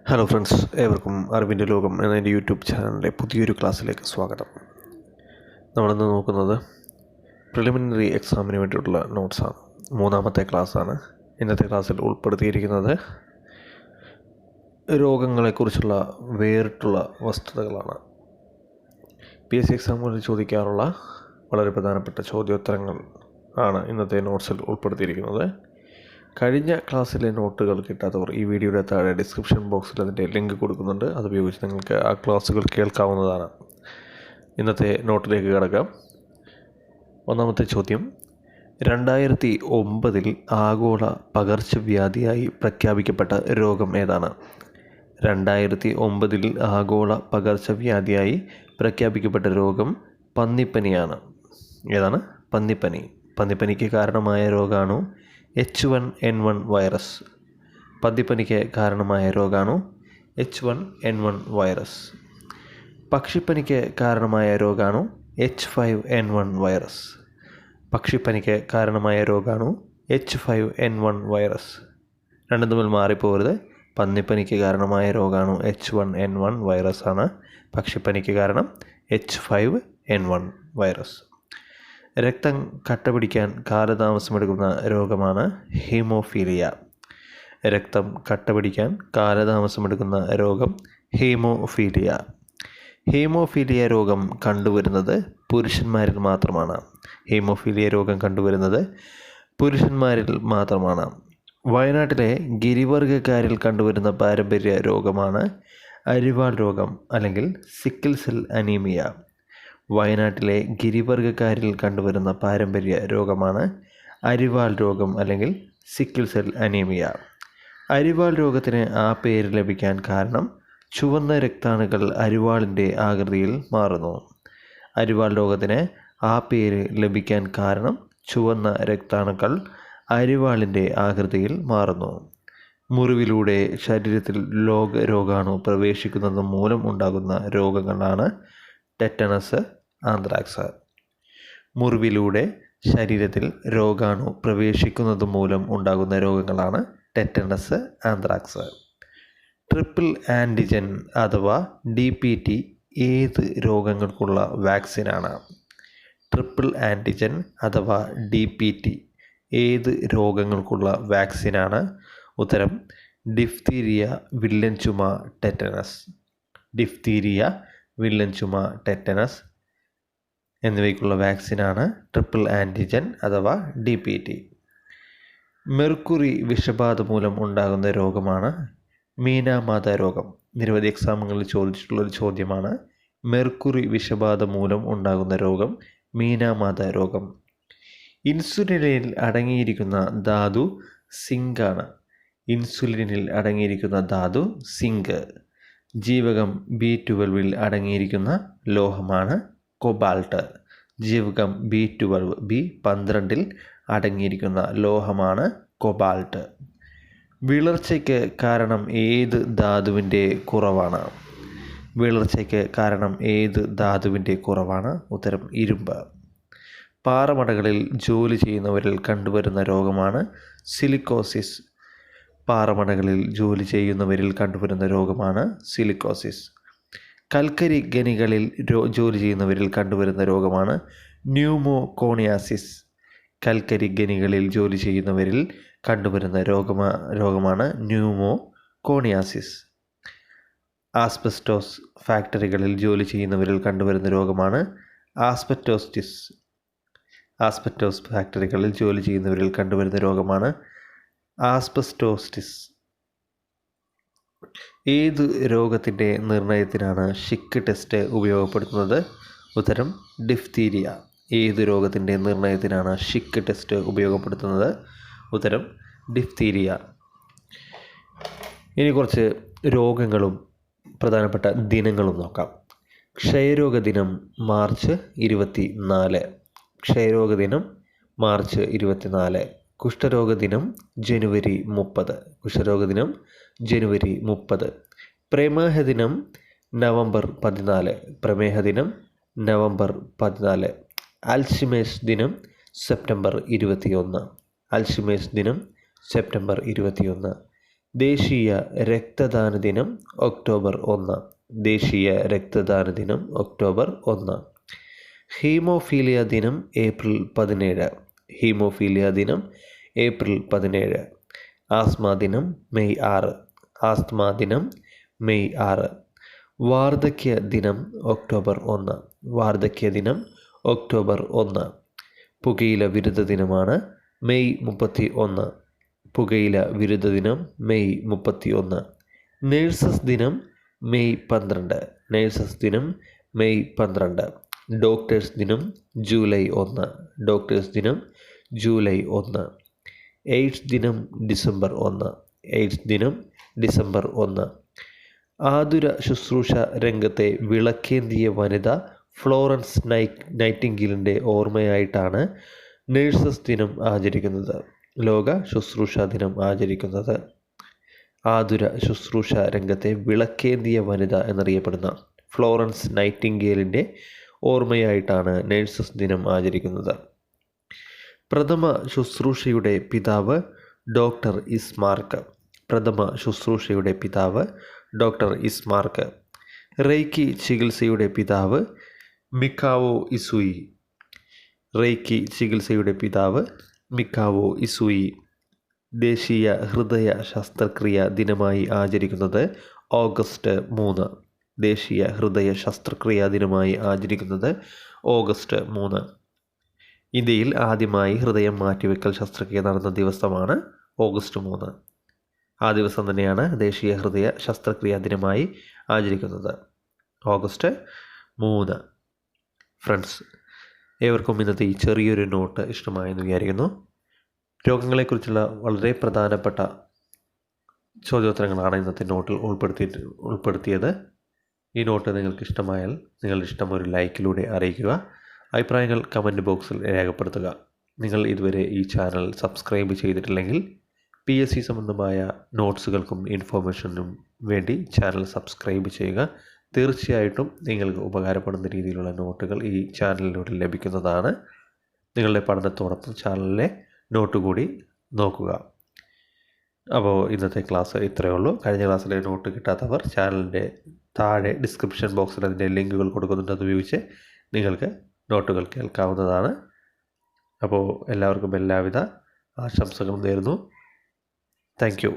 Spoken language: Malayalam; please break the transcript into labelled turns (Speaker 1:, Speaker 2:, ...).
Speaker 1: ഹലോ ഫ്രണ്ട്സ്, ഏവർക്കും അറിവിൻ്റെ ലോകം എന്ന എൻ്റെ യൂട്യൂബ് ചാനലിൻ്റെ പുതിയൊരു ക്ലാസ്സിലേക്ക് സ്വാഗതം. നമ്മളിന്ന് നോക്കുന്നത് പ്രിലിമിനറി എക്സാമിന് വേണ്ടിയിട്ടുള്ള നോട്ട്സാണ്. മൂന്നാമത്തെ ക്ലാസ്സാണ്. ഇന്നത്തെ ക്ലാസ്സിൽ ഉൾപ്പെടുത്തിയിരിക്കുന്നത് രോഗങ്ങളെക്കുറിച്ചുള്ള വേറിട്ടുള്ള വസ്തുതകളാണ്. PSC എക്സാമുകളിൽ ചോദിക്കാറുള്ള വളരെ പ്രധാനപ്പെട്ട ചോദ്യോത്തരങ്ങൾ ആണ് ഇന്നത്തെ നോട്ട്സിൽ ഉൾപ്പെടുത്തിയിരിക്കുന്നത്. കഴിഞ്ഞ ക്ലാസ്സിലെ നോട്ടുകൾ കിട്ടാത്തവർ ഈ വീഡിയോയുടെ താഴെ ഡിസ്ക്രിപ്ഷൻ ബോക്സിൽ അതിൻ്റെ ലിങ്ക് കൊടുക്കുന്നുണ്ട്. അതുപയോഗിച്ച് നിങ്ങൾക്ക് ആ ക്ലാസ്സുകൾ കേൾക്കാവുന്നതാണ്. ഇന്നത്തെ നോട്ടിലേക്ക് കിടക്കാം. ഒന്നാമത്തെ ചോദ്യം, 2009 ആഗോള പകർച്ചവ്യാധിയായി പ്രഖ്യാപിക്കപ്പെട്ട രോഗം ഏതാണ്? 2009 ആഗോള പകർച്ചവ്യാധിയായി പ്രഖ്യാപിക്കപ്പെട്ട രോഗം പന്നിപ്പനിയാണ്. ഏതാണ്? പന്നിപ്പനി. പന്നിപ്പനിക്ക് കാരണമായ രോഗാണു H1N1 വൈറസ്. പന്നിപ്പനിക്ക് കാരണമായ രോഗാണു H1N1 വൈറസ്. പക്ഷിപ്പനിക്ക് കാരണമായ രോഗാണു H5N1 വൈറസ്. പക്ഷിപ്പനിക്ക് കാരണമായ രോഗാണു H5N1 വൈറസ്. രണ്ടും തമ്മിൽ മാറിപ്പോകരുത്. പന്നിപ്പനിക്ക് കാരണമായ രോഗാണു H1N1 വൈറസ് ആണ്. പക്ഷിപ്പനിക്ക് കാരണം H5N1 വൈറസ്. രക്തം കട്ടപിടിക്കാൻ കാലതാമസമെടുക്കുന്ന രോഗമാണ് ഹീമോഫീലിയ. രക്തം കട്ടപിടിക്കാൻ കാലതാമസമെടുക്കുന്ന രോഗം ഹീമോഫീലിയ. ഹീമോഫീലിയ രോഗം കണ്ടുവരുന്നത് പുരുഷന്മാരിൽ മാത്രമാണ്. ഹീമോഫീലിയ രോഗം കണ്ടുവരുന്നത് പുരുഷന്മാരിൽ മാത്രമാണ്. വയനാട്ടിലെ ഗിരിവർഗ്ഗക്കാരിൽ കണ്ടുവരുന്ന പാരമ്പര്യ രോഗമാണ് അരിവാൾ രോഗം അല്ലെങ്കിൽ സിക്കിൾ സെൽ അനീമിയ. വയനാട്ടിലെ ഗിരിവർഗ്ഗക്കാരിൽ കണ്ടുവരുന്ന പാരമ്പര്യ രോഗമാണ് അരിവാൾ രോഗം അല്ലെങ്കിൽ സിക്കിൾ സെൽ അനീമിയ. അരിവാൾ രോഗത്തിന് ആ പേര് ലഭിക്കാൻ കാരണം ചുവന്ന രക്താണുക്കൾ അരിവാളിൻ്റെ ആകൃതിയിൽ മാറുന്നു. അരിവാൾ രോഗത്തിന് ആ പേര് ലഭിക്കാൻ കാരണം ചുവന്ന രക്താണുക്കൾ അരിവാളിൻ്റെ ആകൃതിയിൽ മാറുന്നു. മുറിവിലൂടെ ശരീരത്തിൽ രോഗാണു പ്രവേശിക്കുന്നത് മൂലം ഉണ്ടാകുന്ന രോഗങ്ങളാണ് ടെറ്റനസ്, ആന്ത്രാക്സ്. മുറിവിലൂടെ ശരീരത്തിൽ രോഗാണു പ്രവേശിക്കുന്നത് മൂലം ഉണ്ടാകുന്ന രോഗങ്ങളാണ് ടെറ്റനസ്, ആന്ത്രാക്സ്. ട്രിപ്പിൾ ആൻറ്റിജൻ അഥവാ DPT ഏത് രോഗങ്ങൾക്കുള്ള വാക്സിനാണ്? ട്രിപ്പിൾ ആൻറ്റിജൻ അഥവാ DPT ഏത് രോഗങ്ങൾക്കുള്ള വാക്സിനാണ്? ഉത്തരം ഡിഫ്തീരിയ, വില്ലൻ ചുമ, ടെറ്റനസ്. ഡിഫ്തീരിയ, വില്ലൻ ചുമ, ടെറ്റനസ് എന്നിവയ്ക്കുള്ള വാക്സിനാണ് ട്രിപ്പിൾ ആൻറ്റിജൻ അഥവാ DPT. മെർക്കുറി വിഷബാധ മൂലം ഉണ്ടാകുന്ന രോഗമാണ് മീനാമാത രോഗം. നിരവധി എക്സാമുകളിൽ ചോദിച്ചിട്ടുള്ളൊരു ചോദ്യമാണ്. മെർക്കുറി വിഷബാധ മൂലം ഉണ്ടാകുന്ന രോഗം മീനാമാത രോഗം. ഇൻസുലിനിൽ അടങ്ങിയിരിക്കുന്ന ധാതു സിങ്കാണ്. ഇൻസുലിനിൽ അടങ്ങിയിരിക്കുന്ന ധാതു സിങ്ക്. ജീവകം B12 അടങ്ങിയിരിക്കുന്ന ലോഹമാണ് കൊബാൾട്ട്. ജീവകം B12 B12 അടങ്ങിയിരിക്കുന്ന ലോഹമാണ് കൊബാൾട്ട്. വിളർച്ചയ്ക്ക് കാരണം ഏത് ധാതുവിൻ്റെ കുറവാണ്? വിളർച്ചയ്ക്ക് കാരണം ഏത് ധാതുവിൻ്റെ കുറവാണ്? ഉത്തരം ഇരുമ്പ്. പാറമടകളിൽ ജോലി ചെയ്യുന്നവരിൽ കണ്ടുവരുന്ന രോഗമാണ് സിലിക്കോസിസ്. പാറമടകളിൽ ജോലി ചെയ്യുന്നവരിൽ കണ്ടുവരുന്ന രോഗമാണ് സിലിക്കോസിസ്. കൽക്കരി ഖനികളിൽ ജോലി ചെയ്യുന്നവരിൽ കണ്ടുവരുന്ന രോഗമാണ് ന്യൂമോകോണിയാസിസ്. കൽക്കരി ഖനികളിൽ ജോലി ചെയ്യുന്നവരിൽ കണ്ടുവരുന്ന രോഗമാണ് ന്യൂമോകോണിയാസിസ്. ആസ്ബസ്റ്റോസ് ഫാക്ടറികളിൽ ജോലി ചെയ്യുന്നവരിൽ കണ്ടുവരുന്ന രോഗമാണ് ആസ്ബറ്റോസിസ്. ആസ്ബസ്റ്റോസ് ഫാക്ടറികളിൽ ജോലി ചെയ്യുന്നവരിൽ കണ്ടുവരുന്ന രോഗമാണ് ആസ്ബസ്റ്റോസിസ്. ഏത് രോഗത്തിൻ്റെ നിർണയത്തിനാണ് ഷിക്ക് ടെസ്റ്റ് ഉപയോഗപ്പെടുത്തുന്നത്? ഉത്തരം ഡിഫ്തീരിയ. ഏത് രോഗത്തിൻ്റെ നിർണയത്തിനാണ് ഷിക്ക് ടെസ്റ്റ് ഉപയോഗപ്പെടുത്തുന്നത്? ഉത്തരം ഡിഫ്തീരിയ. ഇനി കുറച്ച് രോഗങ്ങളും പ്രധാനപ്പെട്ട ദിനങ്ങളും നോക്കാം. ക്ഷയരോഗ ദിനം മാർച്ച് 24. ക്ഷയരോഗ ദിനം മാർച്ച് 24. കുഷ്ഠരോഗ ദിനം ജനുവരി 30. കുഷ്ഠരോഗ ദിനം ജനുവരി 30. പ്രമേഹ ദിനം നവംബർ 14. പ്രമേഹ ദിനം നവംബർ 14. അൽഷിമേഴ്സ് ദിനം സെപ്റ്റംബർ 21. അൽഷിമേഴ്സ് ദിനം സെപ്റ്റംബർ 21. ദേശീയ രക്തദാന ദിനം ഒക്ടോബർ 1. ദേശീയ രക്തദാന ദിനം ഒക്ടോബർ 1. ഹീമോഫീലിയ ദിനം ഏപ്രിൽ 17. ഹീമോഫീലിയ ദിനം ഏപ്രിൽ 17. ആസ്മ ദിനം മെയ് 6. ആസ്മ ദിനം മെയ് 6. വാർദ്ധക്യ ദിനം ഒക്ടോബർ 1. വാർദ്ധക്യ ദിനം ഒക്ടോബർ 1. പുകയില വിരുദ്ധ ദിനമാണ് മെയ് 31. പുകയില വിരുദ്ധ ദിനം മെയ് 31. നേഴ്സസ് ദിനം മെയ് 12. നേഴ്സസ് ദിനം മെയ് 12. ഡോക്ടേഴ്സ് ദിനം ജൂലൈ 1. ഡോക്ടേഴ്സ് ദിനം ജൂലൈ 1. എയ്ഡ്സ് ദിനം ഡിസംബർ 1. എയ്ഡ്സ് ദിനം ഡിസംബർ 1. ആതുര ശുശ്രൂഷ രംഗത്തെ വിളക്കേന്തിയ വനിത ഫ്ലോറൻസ് നൈറ്റിംഗേലിൻ്റെ ഓർമ്മയായിട്ടാണ് നേഴ്സസ് ദിനം ആചരിക്കുന്നത്. ലോക ശുശ്രൂഷ ദിനം ആചരിക്കുന്നത്. ആതുര ശുശ്രൂഷ രംഗത്തെ വിളക്കേന്തിയ വനിത എന്നറിയപ്പെടുന്ന ഫ്ലോറൻസ് നൈറ്റിംഗേലിൻ്റെ ഓർമ്മയായിട്ടാണ് നേഴ്സസ് ദിനം ആചരിക്കുന്നത്. പ്രഥമ ശുശ്രൂഷയുടെ പിതാവ് ഡോക്ടർ ഇസ്മാർക്ക്. പ്രഥമ ശുശ്രൂഷയുടെ പിതാവ് ഡോക്ടർ ഇസ്മാർക്ക്. റെയ്ക്കി ചികിത്സയുടെ പിതാവ് മിക്കാവോ ഇസുയി. റെയ്ക്കി ചികിത്സയുടെ പിതാവ് മിക്കാവോ ഇസുയി. ദേശീയ ഹൃദയ ശസ്ത്രക്രിയ ദിനമായി ആചരിക്കുന്നത് ഓഗസ്റ്റ് 3. ദേശീയ ഹൃദയ ശസ്ത്രക്രിയ ദിനമായി ആചരിക്കുന്നത് ഓഗസ്റ്റ് 3. ഇന്ത്യയിൽ ആദ്യമായി ഹൃദയം മാറ്റിവെക്കൽ ശസ്ത്രക്രിയ നടന്ന ദിവസമാണ് ഓഗസ്റ്റ് 3. ആ ദിവസം തന്നെയാണ് ദേശീയ ഹൃദയ ശസ്ത്രക്രിയ ദിനമായി ആചരിക്കുന്നത് ഓഗസ്റ്റ് 3. ഫ്രണ്ട്സ്, ഏവർക്കും ഇന്നത്തെ ഈ ചെറിയൊരു നോട്ട് ഇഷ്ടമായെന്ന് വിചാരിക്കുന്നു. രോഗങ്ങളെക്കുറിച്ചുള്ള വളരെ പ്രധാനപ്പെട്ട ചോദ്യോത്തരങ്ങളാണ് ഇന്നത്തെ നോട്ടിൽ ഉൾപ്പെടുത്തിയത്. ഈ നോട്ട് നിങ്ങൾക്ക് ഇഷ്ടമായാൽ നിങ്ങളുടെ ഇഷ്ടം ഒരു ലൈക്കിലൂടെ അറിയിക്കുക. അഭിപ്രായങ്ങൾ കമൻറ്റ് ബോക്സിൽ രേഖപ്പെടുത്തുക. നിങ്ങൾ ഇതുവരെ ഈ ചാനൽ സബ്സ്ക്രൈബ് ചെയ്തിട്ടില്ലെങ്കിൽ PSC സംബന്ധമായ നോട്ട്സുകൾക്കും ഇൻഫോർമേഷനും വേണ്ടി ചാനൽ സബ്സ്ക്രൈബ് ചെയ്യുക. തീർച്ചയായിട്ടും നിങ്ങൾക്ക് ഉപകാരപ്പെടുന്ന രീതിയിലുള്ള നോട്ടുകൾ ഈ ചാനലിലൂടെ ലഭിക്കുന്നതാണ്. നിങ്ങളുടെ പഠനത്തോടൊപ്പം ചാനലിലെ നോട്ട് കൂടി നോക്കുക. അപ്പോൾ ഇന്നത്തെ ക്ലാസ് ഇത്രയേ ഉള്ളൂ. കഴിഞ്ഞ ക്ലാസ്സിലെ നോട്ട് കിട്ടാത്തവർ ചാനലിൻ്റെ താഴെ ഡിസ്ക്രിപ്ഷൻ ബോക്സിൽ അതിൻ്റെ ലിങ്കുകൾ കൊടുക്കുന്നുണ്ട്. അത് ഉപയോഗിച്ച് നിങ്ങൾക്ക് നോട്ടുകൾ കേൾക്കാവുന്നതാണ്. അപ്പോൾ എല്ലാവർക്കും എല്ലാവിധ ആശംസകളും നേരുന്നു. Thank you.